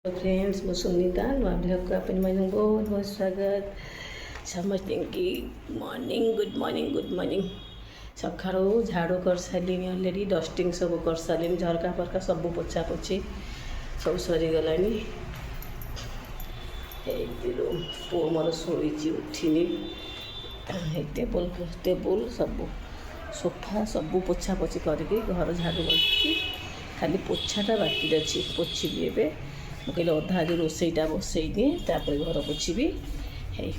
Friends मु सुनीता नुआ blog को अपन मन बहुत बहुत स्वागत समझते कि गुड मॉर्निंग सकाळू झाड़ू कर सारे अलरेडी डस्टिंग सब कर सारे झरका फरका सब पोछा पोछी सब सरीगला पु मोर शोची उठिनी टेबुल सब सोफा सब पोछा पोछी करके घर झाड़ू कर खाली पोछाटा बाकी अच्छी पोछी ए मुझे अधा आज रोसईटा बसई दिए तापर घर पोछी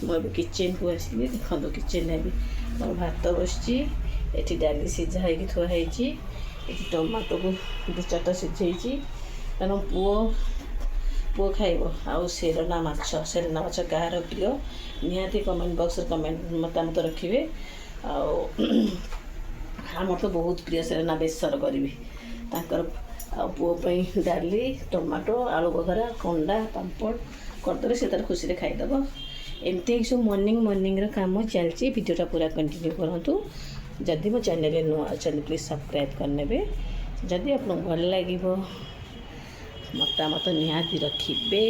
मुझे किचेन को आसली देखो किचेन भी मोर भात बसची एटी डाली सीझा हो थुआई टमाटो को दु चार सीझे कारण पुओ खाइब आउ सेरना माछ कहार प्रिय निहाती कमेंट बॉक्स कमेंट मतामत रखिए आम तो बहुत प्रिय सेरना बेसर करी पुओ डाली टमाटो आलू बघरा कंडा पापड़ करदे से तार खुशी खाईदेव एमती सब मॉर्निंग काम चलती वीडियोटा पूरा कंटिन्यू करूँ जदि मो चैनल नुआ अच्छा प्लीज सब्सक्राइब करने जदि आप भल लगे मतामत निहाती रखिए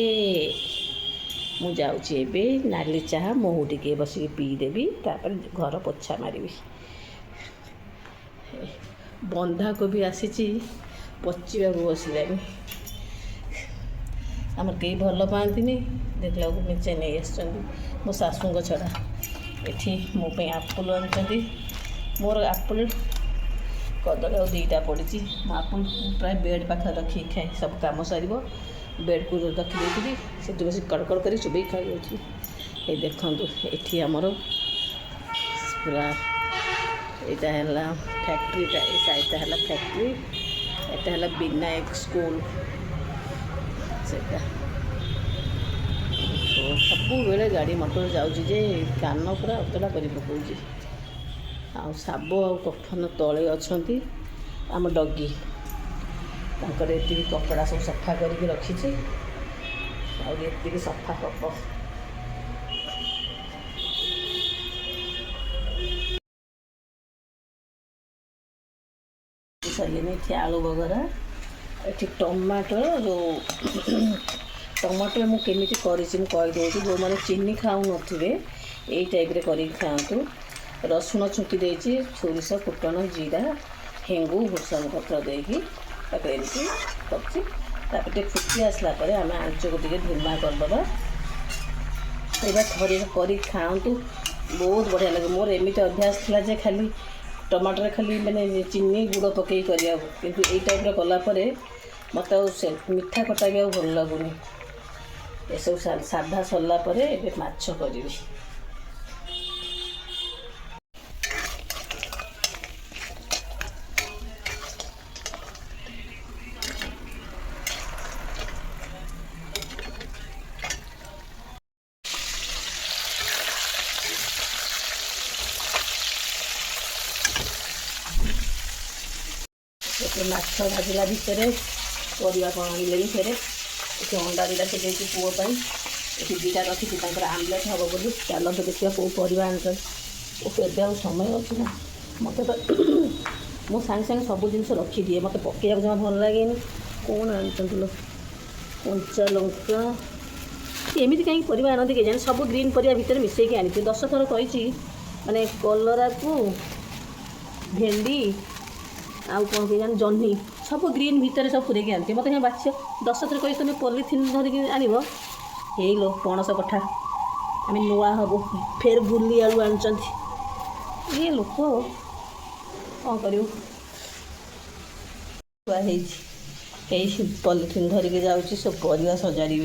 मु जाऊँगी नाली चाह महू टे बसिक पीदेवी तापर घर पोछा मारी बंधा कोबी आसी पचिया बसला आम कई भल पाती देखला निचे नहीं आस मो शाशु छड़ा ये मोप आपुल आनी मोर आपुल कदली आ दुईटा पड़ी आपुल प्राय बेड पाखे रखी खाए सब कम सर बेड को रखी से बस कड़कड़ कर चुबई खाई ये देखो ये आमर पूरा यहाँ फैक्ट्रीटा ये साइडटा है फैक्ट्री एटा है विनायक स्कूल से सब बेले गाड़ी मोटर जाऊँचे कान पूरा अतड़ा कर पकाऊँ आब आ कफन तले अच्छा आम डगी ये कपड़ा सब सफा करके रखी ये सफा कप सही आलू बगरा ये टमाटो जो टमाटो मुझे कहीदे जो मैंने चीनी खाऊ थे यही टाइप कर खातु रसुण छुंकी देती सोरिष फुटन जीरा हेंगू भूषण पत्र देकी करते फुटी आसला आम आंच को धीमा करदे थोड़े कर खातु बहुत बढ़िया लगे मोर एमती अभ्यास था खाली टमाटर खाली मैंने चीनी गुड़ पकई करा किंतु यही टाइप कलापर मत मीठा खटा भी भल लगुनि ये सब साधा सरलापर ए माछ करी माछ भाजला भितर परिया कौन आने फेरे ये अंडा दुटा से पुओं ये दुटा रखी आमलेट हम बोली चलते देखिए कौ पर आने समय अच्छे ना मत तो मो सांगे सांगे सब जिन रखी दिए मत पकड़ा जमा भल लगे कौन आलो कंचा लंका एमती कहीं पर आनती के जाने सब ग्रीन परिया भितर मिसेक आनी 10 थर कही माने कलरा को भेंडी आउ कौन के जान जह्नी सब ग्रीन भितर सब पूरे आनती मत यहाँ बाछ 10 थर कही तुम पॉलिथिन धरिकी आनब हेलो पणस कठा आम नुआ हम फेर बुली आलू आनी ये लोक कौन कर पॉलिथिन धरिकी जाऊँगी सब परिया सजाड़ी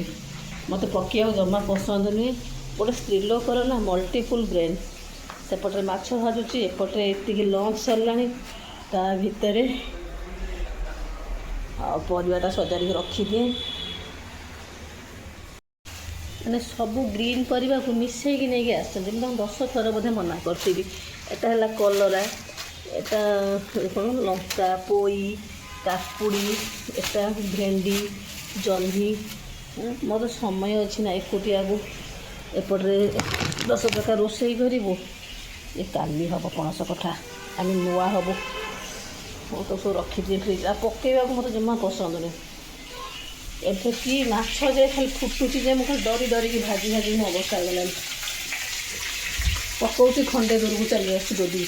मत पकिया जमा पसंद नुहे गोटे स्त्री लोकर ना मल्टीपुल ब्रेन सेपटे माछ भाजुची एपटे ये लंच सरला ता भितर परिवाटा सजाड़ी रखिदिए मैंने सब ग्रीन परिवा को मिसेक नहीं आस 10 थर बोधे मना करी एटा है कलरा एटा कौन लंका पोई काकुड़ी एटा भेंडी जह्नी मोर समय अच्छी ना एकुटिया को एपटे 10 प्रकार रोसई करूँ ये काली हम पणस कठा आम नुआ हम तो सब रखी फ्रिज पकड़ा मत जमा पसंद नहीं ଏବେ କି ମାଛ ଯେ ଖାଲି ଫୁଟୁଛି ଯେ ମୁଁ ଖାଲି ଡରି ଡରିକି ଭାଜି ଭାଜି ମୋ ଅବସ୍ଥା ହେଇଗଲାଣି। ପକଉଛି ଖଣ୍ଡେ ଦୂରକୁ ଚାଲି ଆସୁଛି ଦୋଦି।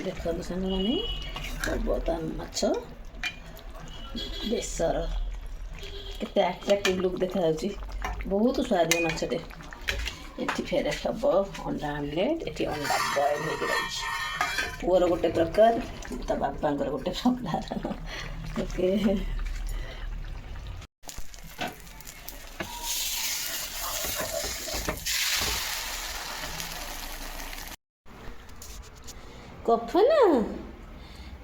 ଦେଖନ୍ତୁ ସାଙ୍ଗମାନେ ବର୍ତ୍ତମାନ ମାଛ ବେସର କେତେ ଆଟ୍ରାକ୍ଟିଭ୍ ଲୁକ୍ ଦେଖାଯାଉଛି। ବହୁତ ସୁଆଦିଆ ମାଛଟେ। ଏଠି ଫେରେ ହେବ ଅଣ୍ଡା ଆମଲେଟ୍। ଏଠି ଅଣ୍ଡା ବଏଲ୍ ହେଇକି ରହିଛି। ପୁଅର ଗୋଟେ ପ୍ରକାର, ତା ବାପାଙ୍କର ଗୋଟେ ପ୍ରକାର। ଓକେ, କଫନ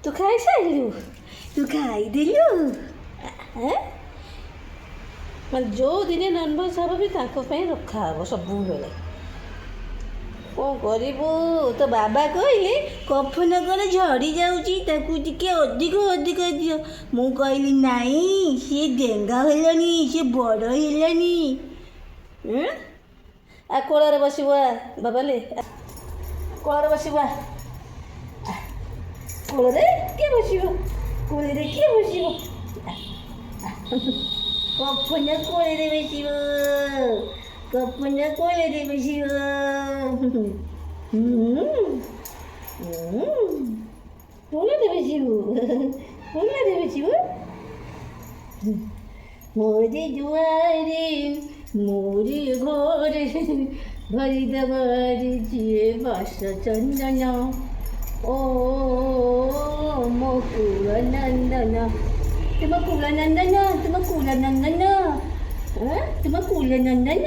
ତୁ ଖାଇସାରିଲୁ? ତୁ ଖାଇଦେଲୁ? ମାନେ ଯେଉଁ ଦିନେ ନନଭେଜ୍ ହେବ ବି ତାଙ୍କ ପାଇଁ ରଖା ହେବ ସବୁବେଳେ। କ'ଣ କରିବୁ? ତୋ ବାବା କହିଲେ କଫନ କ'ଣ ଝଡ଼ି ଯାଉଛି, ତାକୁ ଟିକେ ଅଧିକ ଅଧିକ ଦିଅ। ମୁଁ କହିଲି ନାଇଁ, ସିଏ ଡେଙ୍ଗା ହେଲାନି, ସିଏ ବଡ଼ ହେଲାନି। କୋଳରେ ବସିବ ବାବାଲେ, କୋଳରେ ବସିବ। କୋଳରେ କିଏ ବସିବ? କୋଳରେ କିଏ ବସିବ? କଫନ କୋଳରେ ବସିବ, କଫନ କୋଳରେ ବସିବ। କୋଳରେ ବସିବ, କୋଳରେ ବସିବ। ମୋରି ଦୁଆରେ ମୋରି ଘରେ ଭରିଦେବାରେ ଯିଏ ବାସ ଚନ୍ଦନ। ଓ ମୋ କୁଳ ନନ୍ଦନ, ତୁମ କୁଳ ନନ୍ଦନ, ତୁମ କୁଳ ନନ୍ଦନ, ତୁମ କୁଳ ନନ୍ଦନ।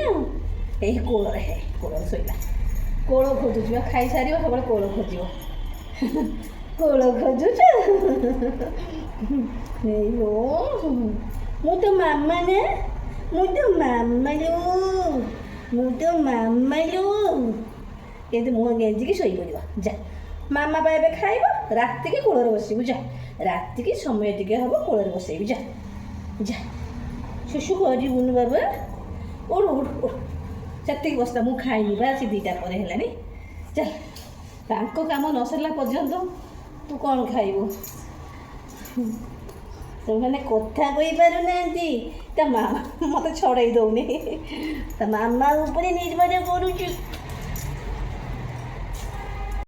ଏଇ କୋଳରେ ଶୋଇଲା। କୋଳ ଖୋଜୁଛୁ ବା, ଖାଇସାରିବ ସବୁବେଳେ କୋଳ ଖୋଜିବ। କୋଳ ଖୋଜୁଛ? ମୁଁ ତ ମାମା ନା, ମୁଁ ତ ମାମାଲୁ, ମୁଁ ତ ମାମାଲୁ। କିନ୍ତୁ ମୁହଁ ଗେଞ୍ଜିକି ଶୋଇପଡ଼ିବ। ଯା, ମାମା ବା ଏବେ ଖାଇବ, ରାତିକି କୋଳରେ ବସିବୁ। ଯା, ରାତିକି ସମୟ ଟିକେ ହେବ କୋଳରେ ବସେଇବି। ଯା ଯା, ଶୁଶୁ କରିବୁନି ବାବା। ଓଢ଼ ଓଢ଼ ଓଢ଼, ସେତିକି ବସ୍ତା। ମୁଁ ଖାଇନି ବା, ସେ 2ଟା ପରେ ହେଲାଣି। ଚାଲ, ତାଙ୍କ କାମ ନ ସରିଲା ପର୍ଯ୍ୟନ୍ତ ତୁ କ'ଣ ଖାଇବୁ? ସେମାନେ କଥା କହିପାରୁନାହାନ୍ତି। ତା ମାମା ମୋତେ ଛଡ଼େଇ ଦେଉନି, ତା ମାମା ଉପରେ ନିର୍ଭର କରୁଛୁ।